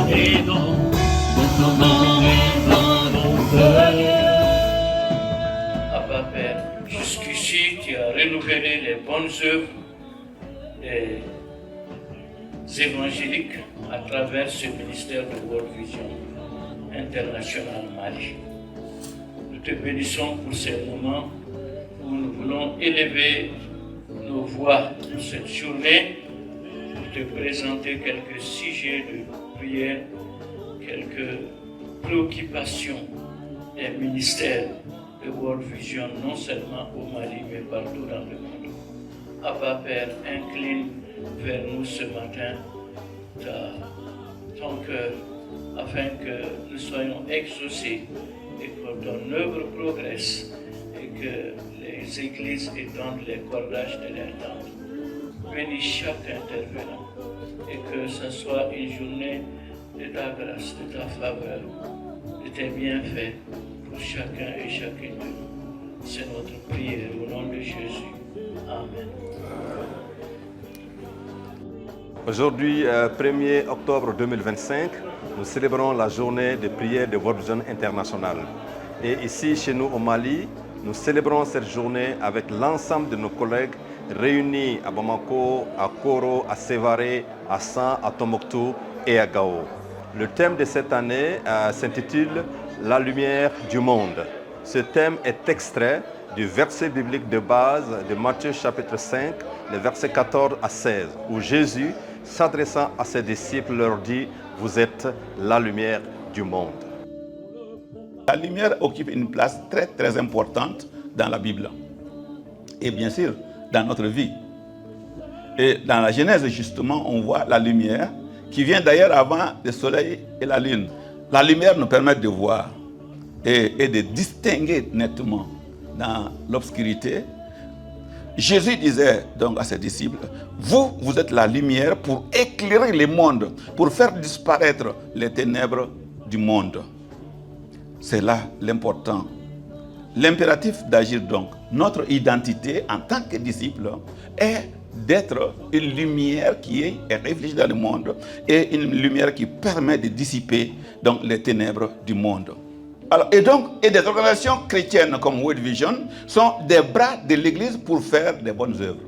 les dons de ton nom et volonté. Abba Père, jusqu'ici tu as renouvelé les bonnes œuvres des évangéliques à travers ce ministère de World Vision International Mali. Nous te bénissons pour ces moments où nous voulons élever nos voix pour cette journée, pour te présenter quelques sujets de prière, quelques préoccupations des ministères de World Vision, non seulement au Mali, mais partout dans le monde. Abba Père, incline vers nous ce matin ton cœur, afin que nous soyons exaucés et que ton œuvre progresse et que les églises étendent les cordages de leurs tentes. Bénis chaque intervenant et que ce soit une journée de ta grâce, de ta faveur, de tes bienfaits pour chacun et chacune de nous. C'est notre prière au nom de Jésus. Amen. Aujourd'hui, 1er octobre 2025, nous célébrons la journée de prière de World Vision International. Et ici, chez nous au Mali, nous célébrons cette journée avec l'ensemble de nos collègues réunis à Bamako, à Koro, à Sévaré, à San, à Tombouctou et à Gao. Le thème de cette année s'intitule « La lumière du monde ». Ce thème est extrait du verset biblique de base de Matthieu chapitre 5, les versets 14 à 16, où Jésus, s'adressant à ses disciples, leur dit « Vous êtes la lumière du monde ». La lumière occupe une place très très importante dans la Bible et bien sûr dans notre vie. Et dans la Genèse justement, on voit la lumière qui vient d'ailleurs avant le soleil et la lune. La lumière nous permet de voir et de distinguer nettement dans l'obscurité. Jésus disait donc à ses disciples, vous êtes la lumière pour éclairer le monde, pour faire disparaître les ténèbres du monde. C'est là l'important. L'impératif d'agir donc, notre identité en tant que disciple est d'être une lumière qui est réfléchie dans le monde et une lumière qui permet de dissiper donc les ténèbres du monde. Alors, et des organisations chrétiennes comme World Vision sont des bras de l'Église pour faire des bonnes œuvres.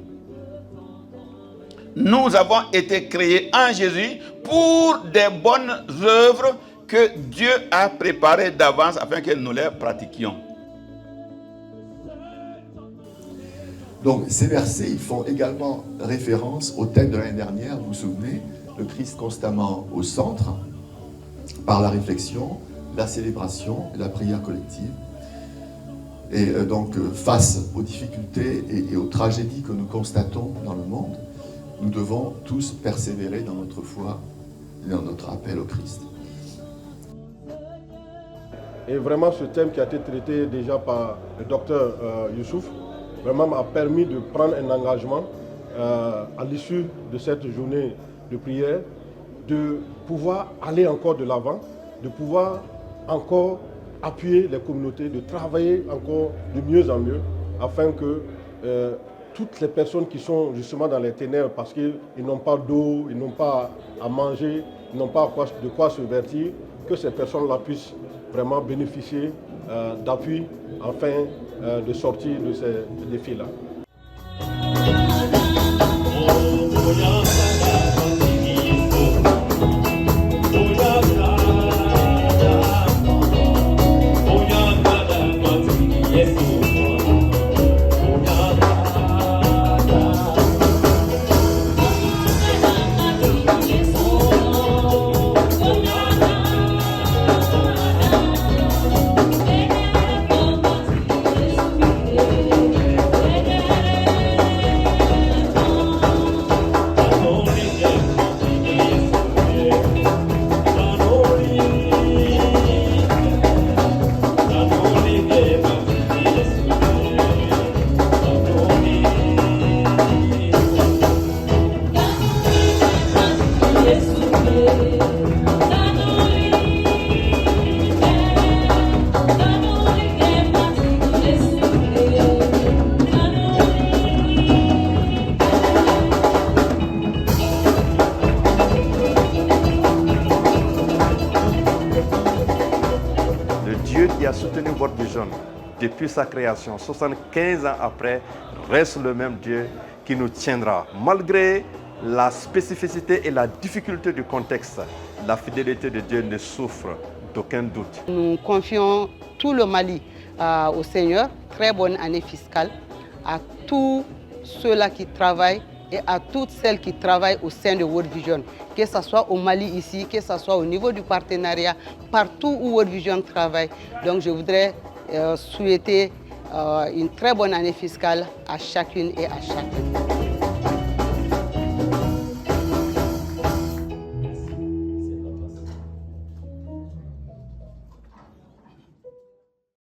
Nous avons été créés en Jésus pour des bonnes œuvres que Dieu a préparées d'avance afin que nous les pratiquions. Donc ces versets, ils font également référence au thème de l'année dernière, vous vous souvenez, le Christ constamment au centre, par la réflexion, la célébration et la prière collective. Et donc face aux difficultés et aux tragédies que nous constatons dans le monde, nous devons tous persévérer dans notre foi et dans notre appel au Christ. Et vraiment ce thème qui a été traité déjà par le docteur Youssouf, vraiment m'a permis de prendre un engagement à l'issue de cette journée de prière, de pouvoir aller encore de l'avant, de pouvoir encore appuyer les communautés, de travailler encore de mieux en mieux, afin que toutes les personnes qui sont justement dans les ténèbres, parce qu'ils n'ont pas d'eau, ils n'ont pas à manger, ils n'ont pas de quoi se vertir, que ces personnes-là puissent vraiment bénéficier d'appui afin de sortir de ces défis-là. depuis sa création, 75 ans après, reste le même Dieu qui nous tiendra. Malgré la spécificité et la difficulté du contexte, la fidélité de Dieu ne souffre d'aucun doute. Nous confions tout le Mali au Seigneur. Très bonne année fiscale à tous ceux-là qui travaillent et à toutes celles qui travaillent au sein de World Vision, que ce soit au Mali ici, que ce soit au niveau du partenariat, partout où World Vision travaille. Donc je voudrais souhaiter une très bonne année fiscale à chacune et à chacun.